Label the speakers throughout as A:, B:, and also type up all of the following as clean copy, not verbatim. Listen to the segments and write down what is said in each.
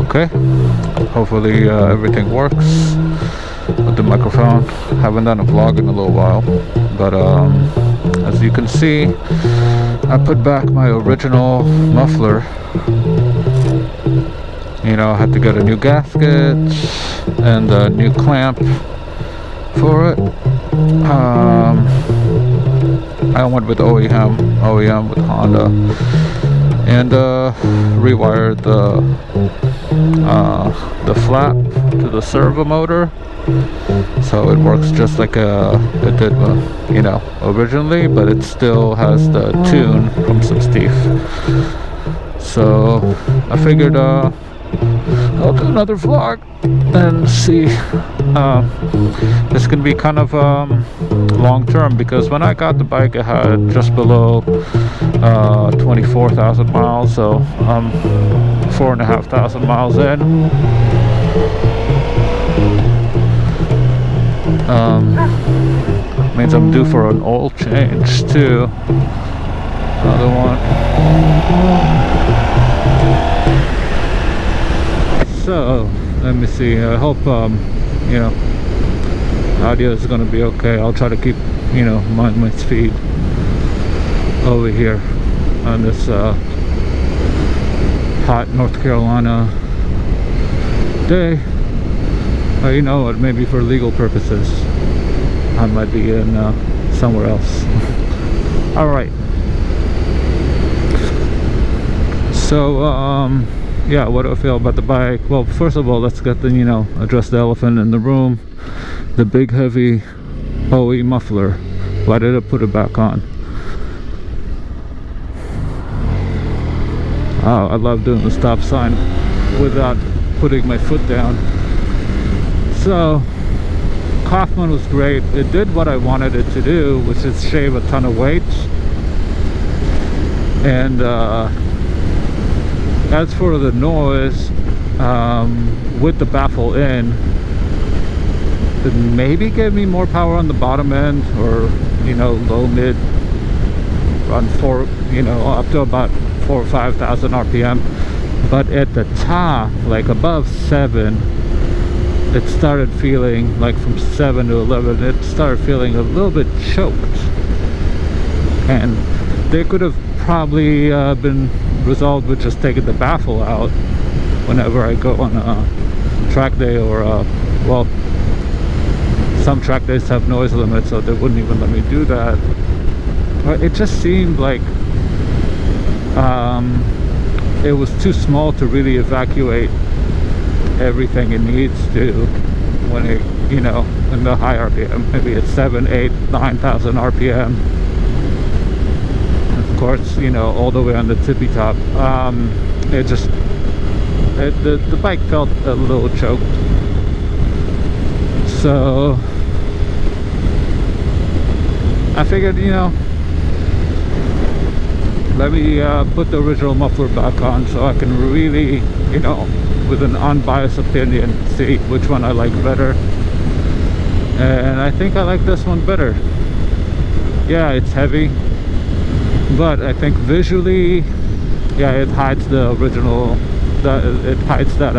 A: Okay, hopefully everything works with the microphone. Haven't done a vlog in a little while, but as you can see, I put back my original muffler. You know, I had to get a new gasket and a new clamp for it. I went with OEM with Honda, and rewired the flap to the servo motor, so it works just like it did, you know, originally, but it still has the tune from some Steve. So I figured I'll do another vlog and see. This can be kind of long term, because when I got the bike it had just below 24,000 miles, so 4,500 miles in. Means I'm due for an oil change too. Another one. So let me see. I hope you know, audio is gonna be okay. I'll try to keep, you know, mind my speed over here on this hot North Carolina day. Or, you know what, maybe for legal purposes I might be in somewhere else. All right, so yeah, what do I feel about the bike? Well, first of all, let's get the, you know, address the elephant in the room. The big heavy OE muffler. Why did I put it back on? Oh, I love doing the stop sign without putting my foot down. So Kaufman was great. It did what I wanted it to do, which is shave a ton of weight. And as for the noise, with the baffle in, it maybe gave me more power on the bottom end, or, you know, low mid, run 4, you know, up to about 4,000 or 5,000 RPM. But at the top, like above 7, it started feeling like, from 7 to 11, it started feeling a little bit choked. And they could have probably been resolved with just taking the baffle out whenever I go on a track day, or well, some track days have noise limits, so they wouldn't even let me do that. But it just seemed like it was too small to really evacuate everything it needs to when it, you know, in the high RPM. Maybe it's 7, 8, 9,000 RPM. Of course, you know, all the way on the tippy top. It just, the bike felt a little choked. So I figured, you know, let me put the original muffler back on, so I can really, you know, with an unbiased opinion, see which one I like better. And I think I like this one better. Yeah, it's heavy, but I think visually, yeah, it hides the original, it hides that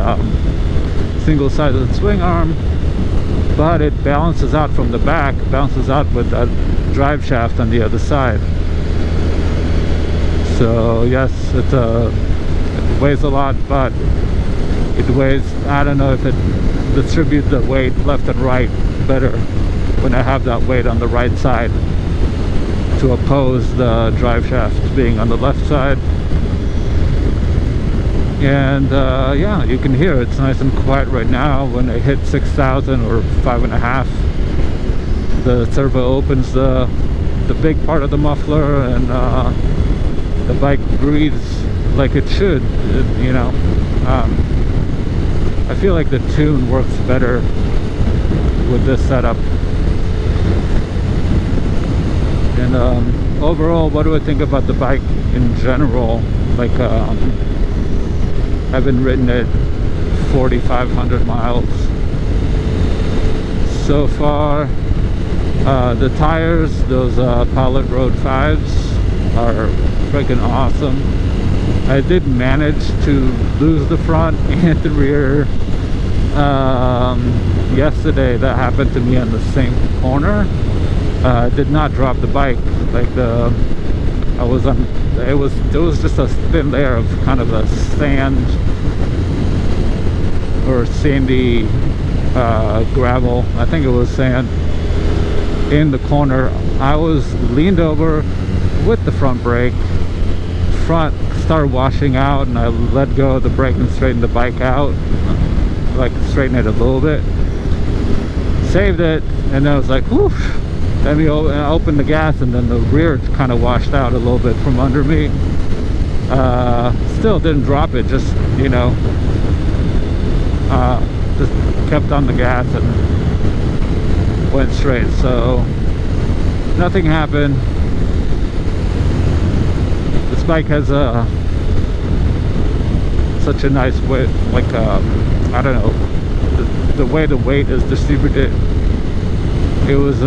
A: single-sided swing arm, but it balances out from the back, balances out with that drive shaft on the other side. So yes, it weighs a lot, but it weighs, I don't know if it distributes the weight left and right better when I have that weight on the right side, to oppose the drive shaft being on the left side. And yeah, you can hear it's nice and quiet right now. When I hit 6,000 or 5.5, the servo opens the big part of the muffler, and the bike breathes like it should. You know, I feel like the tune works better with this setup. And overall, what do I think about the bike in general? Like, I haven't ridden it 4,500 miles so far. The tires, those Pilot Road 5s, are freaking awesome. I did manage to lose the front and the rear. Yesterday that happened to me on the same corner. I did not drop the bike. Like I was on, there was just a thin layer of kind of a sand or sandy gravel. I think it was sand in the corner. I was leaned over with the front brake. Front started washing out, and I let go of the brake and straightened the bike out, like straighten it a little bit, saved it, and then I was like, whew. Then we opened the gas, and then the rear kind of washed out a little bit from under me. Still didn't drop it, just, you know, just kept on the gas and went straight. So nothing happened. This bike has such a nice weight, like I don't know, the way the weight is distributed. It was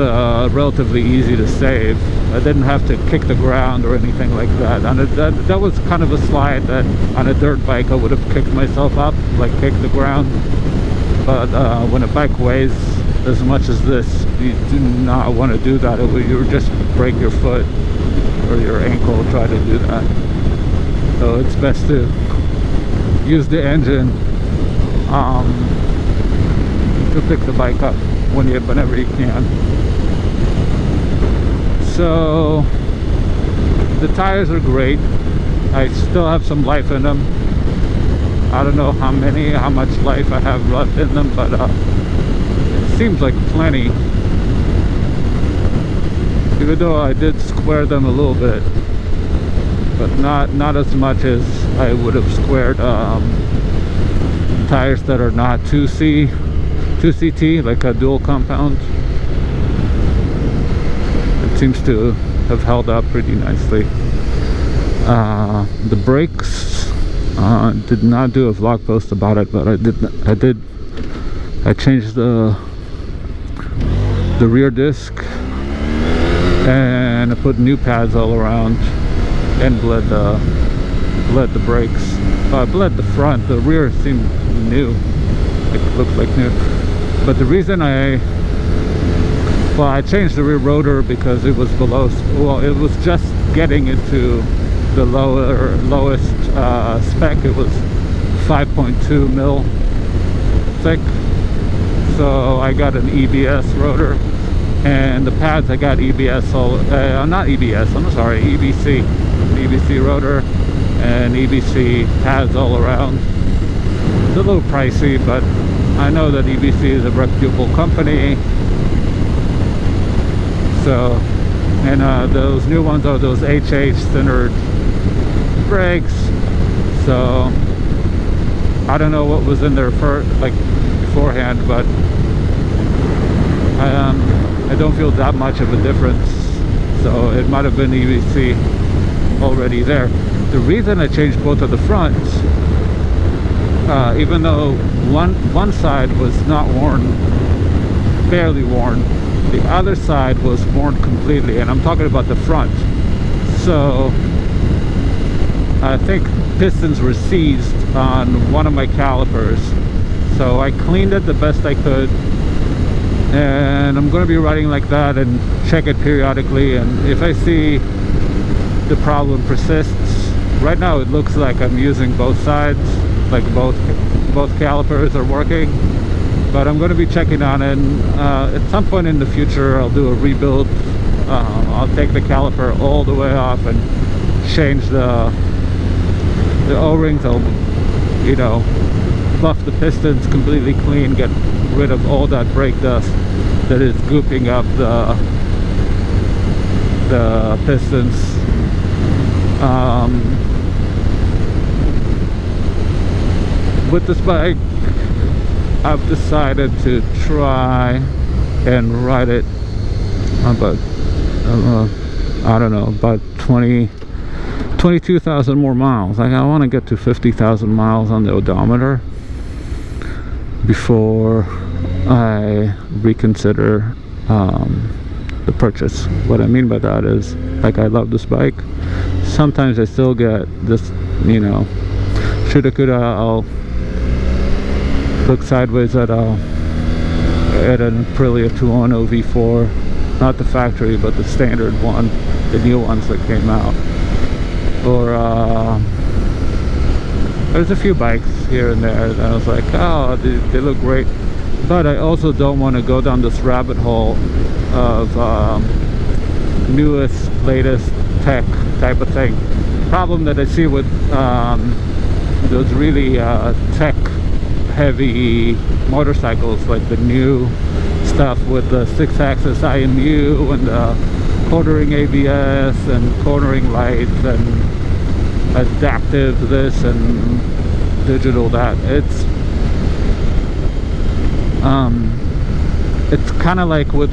A: relatively easy to save. I didn't have to kick the ground or anything like that. And that was kind of a slide that on a dirt bike I would have kicked myself up, like kicked the ground. But when a bike weighs as much as this, you do not want to do that. You would just break your foot or your ankle try to do that. So it's best to use the engine to pick the bike up whenever you can. So the tires are great. I still have some life in them. I don't know how much life I have left in them, but it seems like plenty. Even though I did square them a little bit, but not as much as I would have squared tires that are not 2CT, like a dual compound. It seems to have held up pretty nicely. The brakes, did not do a vlog post about it, but I changed the rear disc, and I put new pads all around, and bled the brakes. I bled the front. The rear seemed new, it looked like new. But the reason I changed the rear rotor because it was below, well, it was just getting into the lowest spec. It was 5.2 mil thick, so I got an EBS rotor, and the pads I got EBS, not EBS, I'm sorry, EBC rotor and EBC pads all around. It's a little pricey, but I know that EBC is a reputable company. So, and those new ones are those HH centered brakes. So I don't know what was in there beforehand, but I don't feel that much of a difference. So it might have been EBC already there. The reason I changed both of the fronts, even though one side was not worn, barely worn, the other side was worn completely, and I'm talking about the front. So I think pistons were seized on one of my calipers, so I cleaned it the best I could, and I'm going to be riding like that and check it periodically. And if I see the problem persists, right now it looks like I'm using both sides, like both calipers are working, but I'm going to be checking on it. And at some point in the future I'll do a rebuild. I'll take the caliper all the way off and change the O-rings. I'll, you know, buff the pistons completely clean, get rid of all that brake dust that is gooping up the pistons. With this bike, I've decided to try and ride it about I don't know, about 22,000 more miles. Like, I want to get to 50,000 miles on the odometer before I reconsider the purchase. What I mean by that is, like, I love this bike. Sometimes I still get this, you know, shoulda coulda. I'll look sideways at an Aprilia 210 V4, not the factory but the standard one, the new ones that came out. Or there's a few bikes here and there that I was like, oh, they look great. But I also don't want to go down this rabbit hole of newest, latest tech type of thing. Problem that I see with those really tech heavy motorcycles, like the new stuff with the 6-axis IMU and the cornering ABS and cornering lights and adaptive this and digital that. It's kind of like with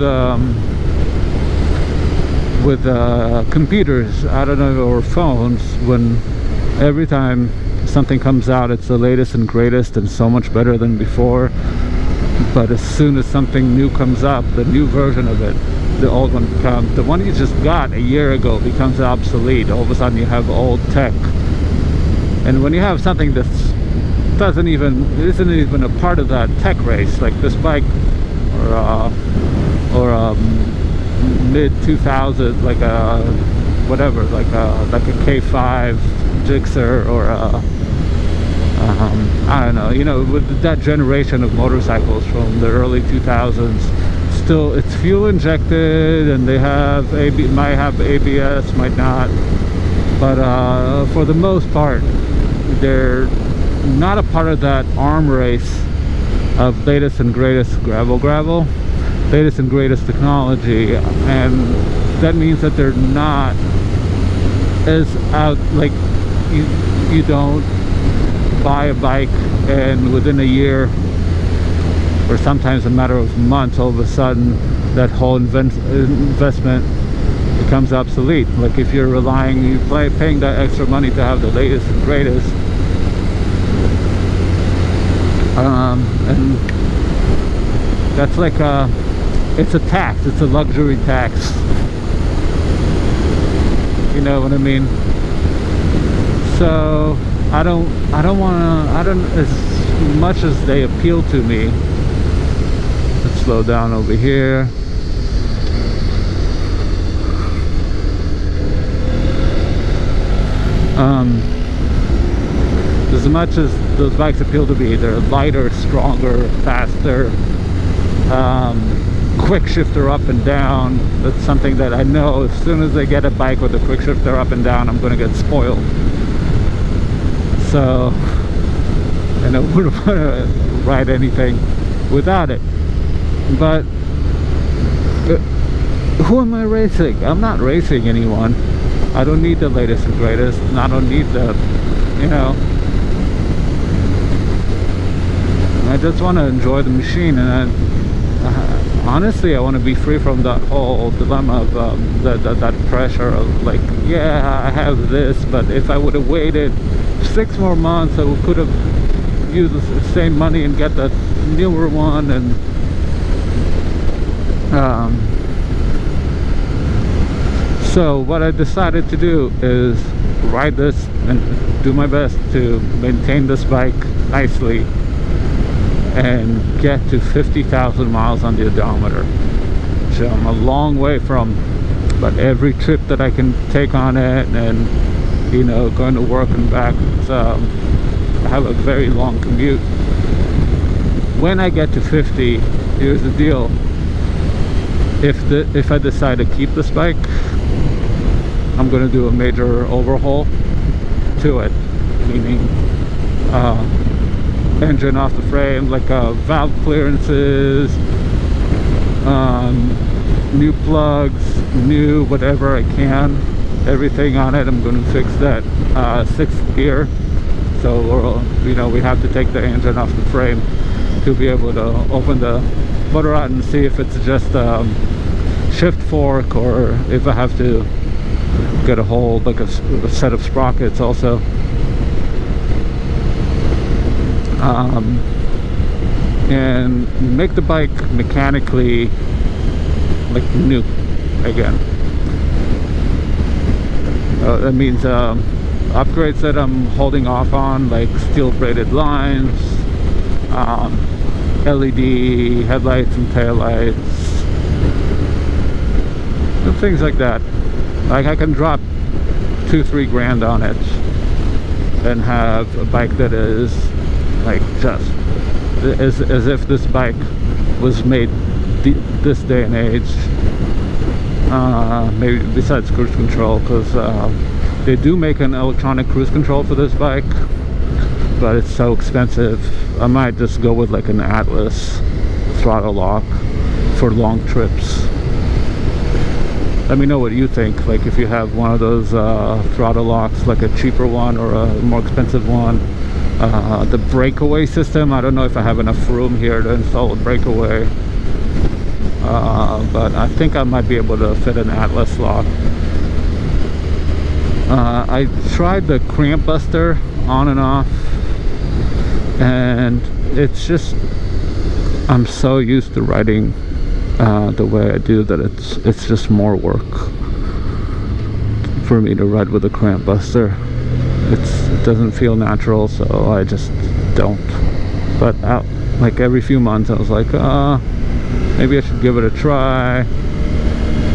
A: computers, I don't know, or phones, when every time something comes out it's the latest and greatest and so much better than before, but as soon as something new comes up, the new version of it, the old one becomes, the one you just got a year ago becomes obsolete. All of a sudden you have old tech. And when you have something that isn't even a part of that tech race, like this bike, or mid 2000s, like a whatever, like a K5 Gixxer, or I don't know, you know, with that generation of motorcycles from the early 2000s, still it's fuel injected, and they have might have ABS, might not, but for the most part they're not a part of that arm race of latest and greatest gravel, latest and greatest technology. And that means that they're not as out, like, you don't buy a bike and within a year or sometimes a matter of months, all of a sudden that whole investment becomes obsolete. Like, if you're paying that extra money to have the latest and greatest, and that's like it's a tax, it's a luxury tax, you know what I mean? So I don't as much as they appeal to me. Let's slow down over here. As much as those bikes appeal to me, they're lighter, stronger, faster, quick shifter up and down. That's something that I know as soon as I get a bike with a quick shifter up and down, I'm going to get spoiled. So, and I wouldn't want to ride anything without it. But who am I racing? I'm not racing anyone. I don't need the latest and greatest, and I don't need the, you know, I just want to enjoy the machine. And honestly, I want to be free from that whole dilemma of that pressure of, like, yeah, I have this, but if I would have waited 6 more months, I could have used the same money and get that newer one. And so what I decided to do is ride this and do my best to maintain this bike nicely and get to 50,000 miles on the odometer, which I'm a long way from. But every trip that I can take on it, and, you know, going to work and back, I have a very long commute. When I get to 50, here's the deal. If I decide to keep this bike, I'm going to do a major overhaul to it, meaning engine off the frame, like valve clearances, new plugs, new whatever I can, everything on it. I'm going to fix that 6th gear. So, you know, we have to take the engine off the frame to be able to open the motor out and see if it's just shift fork, or if I have to get a whole, like a set of sprockets also. And make the bike mechanically like new, again. That means upgrades that I'm holding off on, like steel braided lines, LED headlights and taillights, and things like that. Like I can drop 2-3 grand on it and have a bike that is like just as if this bike was made this day and age. Maybe besides cruise control, because they do make an electronic cruise control for this bike, but it's so expensive. I might just go with like an Atlas throttle lock for long trips. Let me know what you think, like if you have one of those throttle locks, like a cheaper one or a more expensive one. The breakaway system, I don't know if I have enough room here to install a breakaway, but I think I might be able to fit an Atlas lock. I tried the cramp buster on and off, and it's just, I'm so used to riding the way I do that it's just more work for me to ride with a cramp buster. It doesn't feel natural, so I just don't. But like every few months I was like, maybe I should give it a try,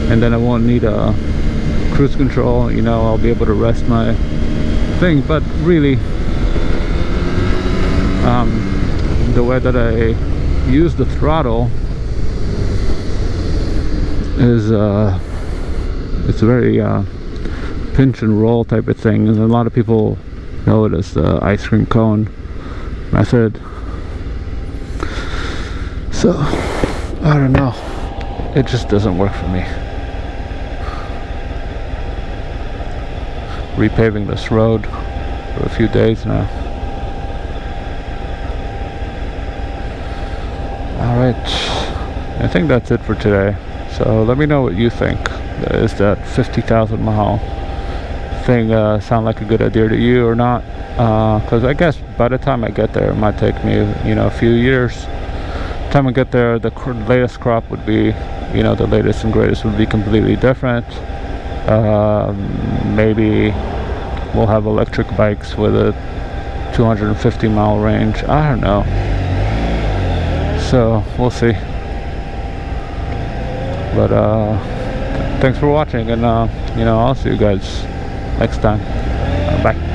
A: and then I won't need a cruise control, you know, I'll be able to rest my thing. But really, the way that I use the throttle is it's very pinch and roll type of thing, and a lot of people know it as the ice cream cone method. So I don't know, it just doesn't work for me. Repaving this road for a few days now. Alright, I think that's it for today. So let me know what you think. Is that 50,000 mile thing sound like a good idea to you or not? Because I guess by the time I get there, it might take me, you know, a few years. By the time I get there, the latest crop would be, you know, the latest and greatest would be completely different. Maybe we'll have electric bikes with a 250 mile range. I don't know. So we'll see. But thanks for watching, and you know, I'll see you guys next time. Bye.